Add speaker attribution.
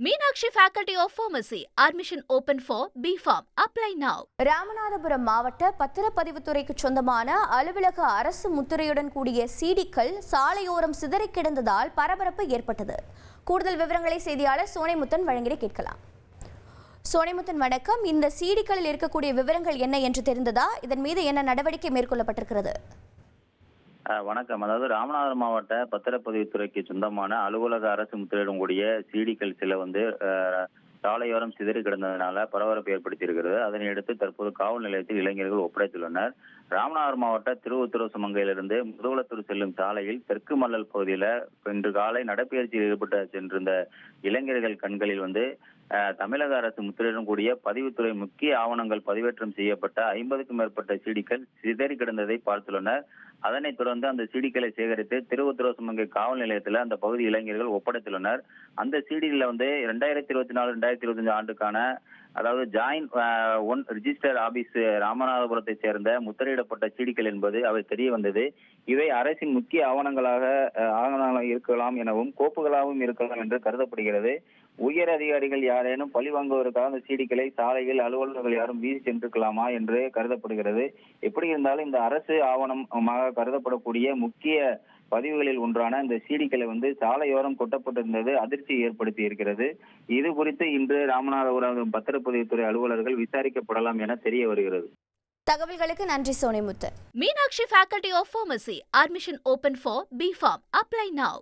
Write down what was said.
Speaker 1: Meenakshi Faculty of Pharmacy. Admission open for B.Pharm. Apply now.
Speaker 2: Ramanathapuram மாவட்ட பத்திரப்பதிவுத்துறைக்கு சொந்தமான அலுவலக அரசு முத்திரையுடன் கூடிய சிடிக்கள் சாலையோரம் சிதறி கிடந்ததால் பரபரப்பு ஏற்பட்டது. கூடுதல் விவரங்களை செய்தியாளர் சோனைமுத்தன் வழங்கிட கேட்கலாம். சோனைமுத்தன் வணக்கம். இந்த சிடிக்களில் இருக்கக்கூடிய விவரங்கள் என்ன என்று தெரிந்ததா? இதன் மீது என்ன நடவடிக்கை மேற்கொள்ளப்பட்டிருக்கிறது?
Speaker 3: வணக்கம். அதாவது ராமநாதபுரம் மாவட்ட பத்திரப்பதிவுத்துறைக்கு சொந்தமான அலுவலக அரசு முத்திரையிடம் கூடிய சிடிக்கள் சில சாலையோரம் சிதறி கிடந்ததனால பரபரப்பு ஏற்படுத்தியிருக்கிறது. அதனையடுத்து தற்போது காவல் நிலையத்தில் இளைஞர்கள் ஒப்படைத்துள்ளனர். ராமநாதபுரம் மாவட்ட திருவுத்திரசுமங்கையிலிருந்து முதுகுளத்தூர் செல்லும் சாலையில் தெற்கு மல்லல் பகுதியில் இன்று காலை நடைபயிற்சியில் ஈடுபட்டு சென்றிருந்த இளைஞர்கள் கண்களில் தமிழக அரசு முத்திரையுடன் கூடிய பதிவுத்துறை முக்கிய ஆவணங்கள் பதிவேற்றம் செய்யப்பட்ட 50க்கும் மேற்பட்ட சிடிக்கள் சிதறி கிடந்ததை பார்த்துள்ளனர். அதனைத் தொடர்ந்து அந்த சிடிக்களை சேகரித்து திருவுத்திரசுமங்கை காவல் நிலையத்தில் அந்த பகுதி இளைஞர்கள் ஒப்படைத்துள்ளனர். அந்த சிடியில் 2024-2025 ஆண்டுக்கான அதாவது ஜாயின்ட் ஒன் ரிஜிஸ்டர் ஆபீஸ் ராமநாதபுரத்தை சேர்ந்த முத்திரையிடப்பட்ட சிடிக்கள் என்பது அவை தெரிய வந்தது. இவை அரசின் முக்கிய ஆவணங்களாக இருக்கலாம் எனவும் கோப்புகளாகவும் இருக்கலாம் என்று கருதப்படுகிறது. உயர் அதிகாரிகள் யாரேனும் பழி வாங்குவதற்காக அந்த சிடிக்களை சாலையில் அலுவலர்கள் யாரும் வீசி சென்றிருக்கலாமா என்று கருதப்படுகிறது. எப்படி இருந்தாலும் இந்த அரசு ஆவணமாக கருதப்படக்கூடிய முக்கிய பதிவுகளில் ஒன்றான இந்த சிடிக்களை சாலையோரம் கொட்டப்பட்டிருந்தது அதிர்ச்சியை ஏற்படுத்தி இருக்கிறது. இது குறித்து இன்று ராமநாதபுரம் பத்திரப்பதிவுத்துறை அலுவலர்கள் விசாரிக்கப்படலாம் என தெரிய வருகிறது.
Speaker 2: தகவல்களுக்கு நன்றி Sonaimuthu.
Speaker 1: Meenakshi Faculty of Pharmacy. Admission open for B.Pharm. Apply now.